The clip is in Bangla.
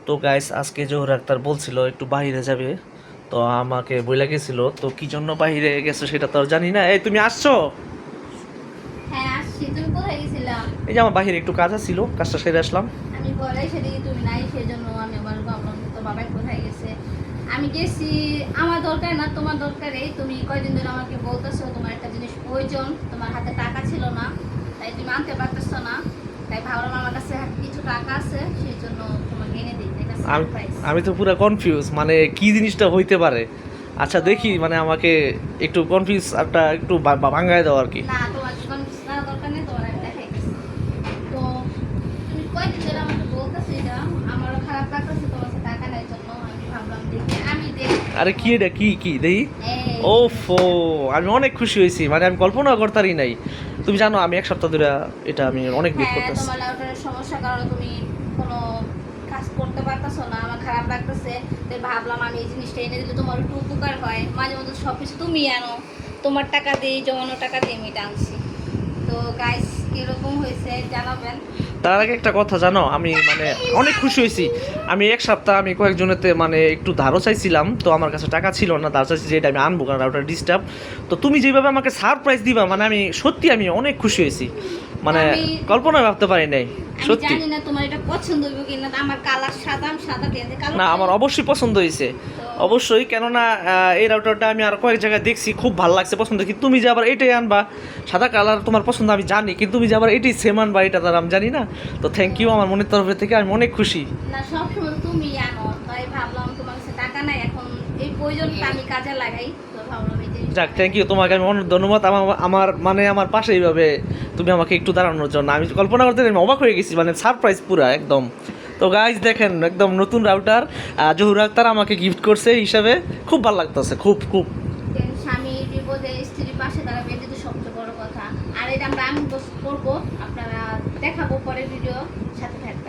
তো গাইস আজকে জোহর আক্তার বলছিল একটু বাইরে যাবে, তো আমাকে বইলা গেছিল, তো কি জন্য বাইরে গেছো সেটা তো আর জানি না। এই তুমি আসছো? হ্যাঁ আসছি। তুমি কোথায় গেছিলা? এই যে আমার বাইরে একটু কাজ ছিল, কাজটা সেরে আসলাম। আমি বলাই সেদিকে তুমি নাই, সেজন্য আমি আবার ভাবলাম তো বাবাই কোথায় গেছে। আমি গেছি আমার দরকার না, তোমার দরকারে। তুমি কয়দিন ধরে আমাকে বলতেছো তোমার একটা জিনিস প্রয়োজন, তোমার হাতে টাকা ছিল না, তাই তুমি আনতে পারতেছো না। তাই ভাবলাম আমার কাছে কিছু টাকা আছে, সেই জন্য তোমাকে এনে দিই, এটা আমি সারপ্রাইজ। আমি তো পুরো কনফিউজ, মানে কি জিনিসটা হইতে পারে। আচ্ছা দেখি, মানে আমাকে একটু কনফিউজ একটা একটু ভাঙায় দাও আর কি। না, তোমার জীবন করার দরকার নেই, তোমার আমি দেখাই গেছি। তো তুমি কয়দিন ধরে আমাকে বলতেছো এটা, আমারও খারাপ লাগতেছে তোমার কাছে টাকা নেই জন্য। আমি ভাবলাম দেখি আমি দেখ। আরে কি এটা, কি কি দেই? এই ওফো, আমি অনেক খুশি হয়েছি, মানে আমি কল্পনা করতারই নাই। তুমি জানো আমি এক সপ্তাহ ধরে এটা আমি অনেক ওয়েট হ্যাঁ, করতেছি। তোমার লাউটারের সমস্যার কারণে তুমি কোনো কাজ করতে পারতেছো না, আমার খারাপ লাগতেছে। তাই ভাবলাম আমি এই জিনিসটা এনে দিলে তোমার একটু উপকার হয়। মাঝে মধ্যে সব কিছু তুমি আনো, তোমার টাকা দিয়ে জমানো টাকা দিয়ে আমি এটা আনছি। তো গাইস কিরকম হয়েছে জানাবেন। তার আগে একটা কথা জানো, আমি মানে অনেক খুশি হয়েছি। আমি এক সপ্তাহ আমি কয়েকজনেতে মানে একটু ধারও চাইছিলাম, তো আমার কাছে টাকা ছিল না, ধার চাইছি যে এটা আমি আনবো, কারণ ওটা ডিস্টার্ব। তো তুমি যেভাবে আমাকে সারপ্রাইজ দিবা, মানে আমি সত্যি আমি অনেক খুশি হয়েছি, মানে আমি- কল্পনা ভাবতে পারি নাই আমি সত্যি। জানি না তোমার এটা পছন্দ হবে কিনা, আমার কালার সাদা, আমি সাদা দিয়ে কালো না আমার অবশ্যই পছন্দ হয়েছে, তো অবশ্যই। কেননা এই রাউটারটা আমি আর কয়েক জায়গায় দেখছি, খুব ভালো লাগছে, পছন্দ। কিন্তু তুমি যে আবার এটাই আনবা, সাদা কালার তোমার পছন্দ আমি জানি, কিন্তু তুমি যে আবার এটাই সেম আনবা এটা তার আমি জানি না। তো থ্যাংক ইউ, আমার মনের তরফ থেকে আমি অনেক খুশি। না, সবসময় তুমি আনো, তাই ভাবলাম তোমার কাছে টাকা নাই, এখন এই প্রয়োজনটা আমি কাজে লাগাই, তো ভাবলাম এই জিনিসটা যাক, থ্যাংক ইউ, তোমাকে আমি অনেক ধন্যবাদ। আমার আমার মানে আমার পাশে এইভাবে তুমি আমাকে একটু দাঁড়ানোর জন্য। আমি কল্পনা করতে আমি অবাক হয়ে গেছি, মানে সারপ্রাইজ পুরা একদম। তো গাইজ দেখেন, একদম নতুন রাউটার জহুর আক্তার আমাকে গিফট করছে হিসাবে, খুব ভালো লাগতেছে, খুব খুব। স্বামীর বিপদে স্ত্রীর পাশে দাঁড়াবে, এটা তো সবচেয়ে বড় কথা। আর এটা আমরা আমি করবো, আপনারা দেখাবো পরে ভিডিও, সাথে থাকবেন।